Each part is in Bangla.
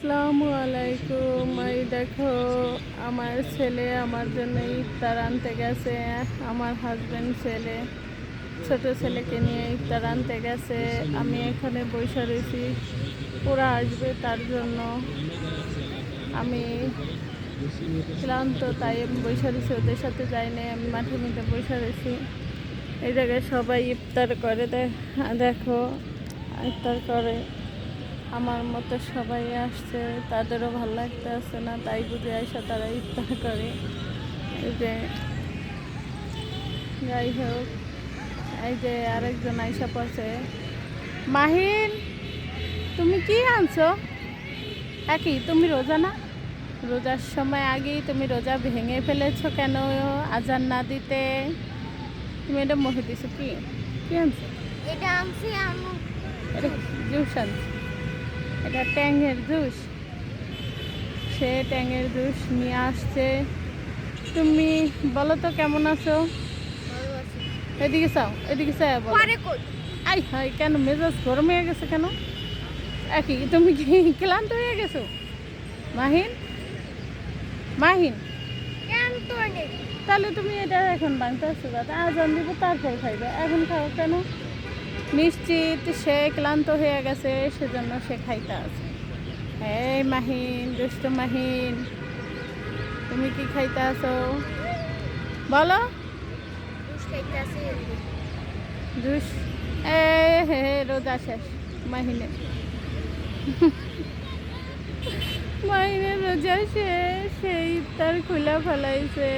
আসসালামু আলাইকুম। এই দেখো, আমার ছেলে আমার জন্য ইফতার আনতে গেছে। আমার হাজবেন্ড ছেলে ছোট ছেলেকে নিয়ে ইফতার আনতে গেছে। আমি এখানে বসে রয়েছি, ওরা আসবে তার জন্য। আমি ক্লান্ত, তাই আমি বসে রয়েছি, ওদের সাথে যাইনি। আমি মাঠে মধ্যে বসে রয়েছি। এই জায়গায় সবাই ইফতার করে, দেখো ইফতার করে। আমার মতো সবাই আসছে, তাদেরও ভালো লাগতে আসছে না, তাই বুঝে আসা তারা ইফতার করে। এই যে যাই হোক, এই যে আরেকজন আইসা পড়ছে। মাহিন, তুমি কি আনছো? একই, তুমি রোজা না? রোজার সময় আগেই তুমি রোজা ভেঙে ফেলেছো কেন আজান না দিতে? তুমি এটা মুখে দিছো কি? কি আনছো? এটা আনছি এটা জুস আনছি, এটা ট্যাংয়ের জুস। সে ট্যাংয়ের জুস নিয়ে আসছে। তুমি বলো তো কেমন আছো? এদিকে চাও, এদিকে চাই বলো। আই হাই, কেন মেজাজ গরম হয়ে গেছে কেন? একই, তুমি কি ক্লান্ত হয়ে গেছো? মাহিন, মাহিন, তাহলে তুমি এটা এখন বানতে আসছো, আজান দিব তারপর খাইবে, এখন খাও কেন? নিশ্চিত সে ক্লান্ত হয়ে গেছে, সেজন্য সে খাইতে আছে। এই মাহিন, দুষ্ট মাহিন, তুমি কি খাইতে আছো বলো? জুস। এ হে হে, রোজা শেষ মাহিনের। মাহিনের রোজা শেষ, সে ইফতার খুলে ফেলাইছে।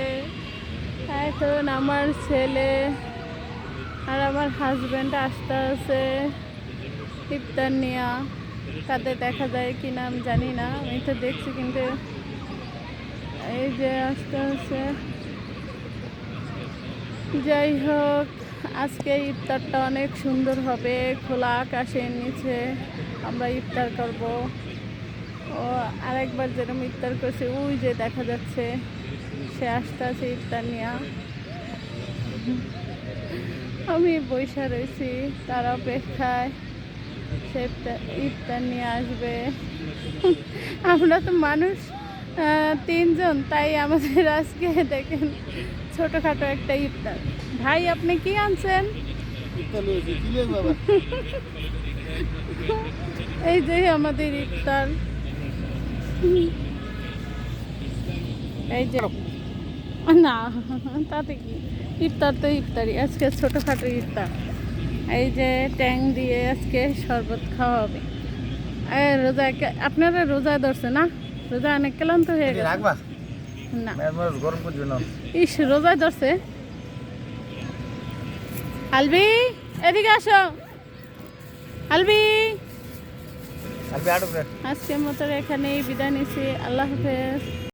এখন আমার ছেলে আর আমার হাজব্যান্ড আসতে আছে ইফতার নিয়ে। তাদের দেখা যায় কি না আমি জানি না, আমি তো দেখছি, কিন্তু এই যে আসতে আছে। যাই হোক, আজকে ইফতারটা অনেক সুন্দর হবে। খোলা আকাশের নিচে আমরা ইফতার করব। ও আরেকবার যেরকম ইফতার করছে, ওই যে দেখা যাচ্ছে সে আসতে আছে ইফতার নিয়ে। আমি বৈশা রয়েছি তার অপেক্ষায়, সে ইফতার নিয়ে আসবে। আমরা তো মানুষ তিনজন, তাই আমাদের আজকে দেখেন ছোটোখাটো একটা ইফতার। ভাই, আপনি কি আনছেন? এই যে আমাদের ইফতার। এই যে না, তাতে কি, ইফতার তো ইফতারই, আজকে ছোটোখাটো ইফতার। এই যে ট্যাং দিয়ে আজকে শরবত খাওয়া হবে। রোজা, আপনারা রোজা ধরছে না? রোজা অনেক ক্লান্ত হয়ে গেছে না? ইস, রোজা ধরছে। আলবি, এদিকে আসো। আলবি, আজকের মতো এখানেই বিদায় নিচ্ছি। আল্লাহ হাফেজ।